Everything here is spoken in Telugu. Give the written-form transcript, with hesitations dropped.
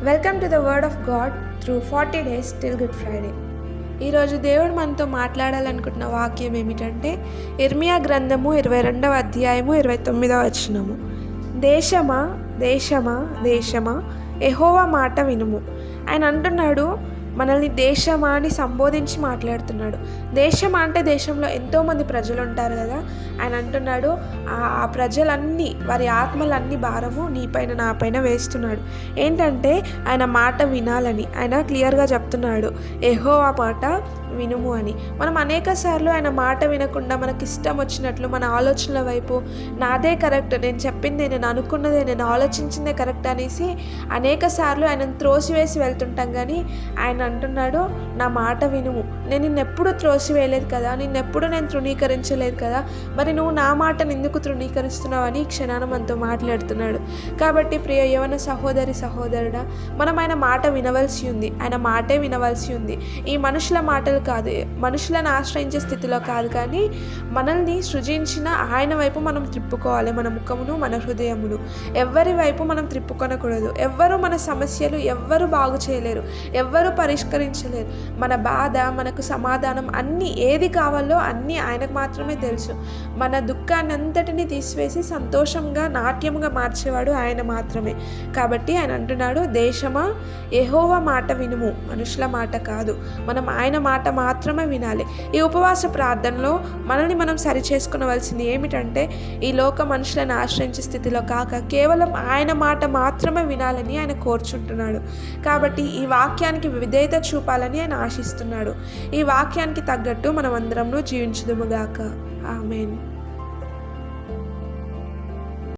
Welcome to the word of God through 40 days till good Friday. ఈరోజు దేవుడు మనతో మాట్లాడాలనుకుంటున్న వాక్యం ఏమిటంటే ఇర్మియా గ్రంథము 22వ అధ్యాయము 29వ వచనము. దేశమా దేశమా దేశమా యెహోవా మాట వినుము. ఆయన అంటున్నాడు, మనల్ని దేశమా అని సంబోధించి మాట్లాడుతున్నాడు. దేశమా అంటే దేశంలో ఎంతోమంది ప్రజలు ఉంటారు కదా. ఆయన అంటున్నాడు, ఆ ప్రజలన్నీ వారి ఆత్మలన్నీ భారము నీపైన నాపైన వేస్తున్నాడు. ఏంటంటే ఆయన మాట వినాలని ఆయన క్లియర్గా చెప్తున్నాడు, యెహోవా మాట వినుము అని. మనం అనేక సార్లు ఆయన మాట వినకుండా మనకి ఇష్టం వచ్చినట్లు మన ఆలోచనల వైపు నాదే కరెక్ట్, నేను చెప్పిందే, నేను అనుకున్నదే, నేను ఆలోచించిందే కరెక్ట్ అనేసి అనేక సార్లు ఆయనను త్రోసివేసి వెళ్తుంటాం. కానీ ఆయన అంటున్నాడు, నా మాట వినుము. నేను నిన్నెప్పుడు త్రోసివేయలేదు కదా, నిన్నెప్పుడు నేను తృణీకరించలేదు కదా, మరి నువ్వు నా మాటను ఎందుకు తృణీకరిస్తున్నావు అని క్షణాన మనతో మాట్లాడుతున్నాడు. కాబట్టి ప్రియ యవన సహోదరి సహోదరుడా, మనం ఆయన మాట వినవలసి ఉంది. ఆయన మాటే వినవలసి ఉంది. ఈ మనుషుల మాటలు కాదు, మనుషులను ఆశ్రయించే స్థితిలో కాదు, కానీ మనల్ని సృజించిన ఆయన వైపు మనం త్రిప్పుకోవాలి. మన ముఖమును మన హృదయమును ఎవ్వరి వైపు మనం త్రిప్పుకొనకూడదు. ఎవ్వరూ మన సమస్యలు ఎవ్వరూ బాగు చేయలేరు, ఎవ్వరూ పరిష్కరించలేరు. మన బాధ, మనకు సమాధానం అన్నీ ఏది కావాలో అన్నీ ఆయనకు మాత్రమే తెలుసు. మన దుఃఖాన్ని అంతటినీ తీసివేసి సంతోషంగా నాట్యముగా మార్చేవాడు ఆయన మాత్రమే. కాబట్టి ఆయన అంటున్నాడు, దేశమా యెహోవా మాట వినుము, మనుషుల మాట కాదు. మనం ఆయన మాట మాత్రమే వినాలి. ఈ ఉపవాస ప్రార్థనలో మనల్ని మనం సరి చేసుకోవలసింది ఏమిటంటే, ఈ లోక మనుషులను ఆశ్రయించే స్థితిలో కాక కేవలం ఆయన మాట మాత్రమే వినాలని ఆయన కోరుచుంటున్నాడు. కాబట్టి ఈ వాక్యానికి విధేయత చూపాలని ఆయన ఆశిస్తున్నాడు. ఈ వాక్యానికి తగ్గట్టు మనం అందరం జీవించుదుముగాక. ఆమేన్.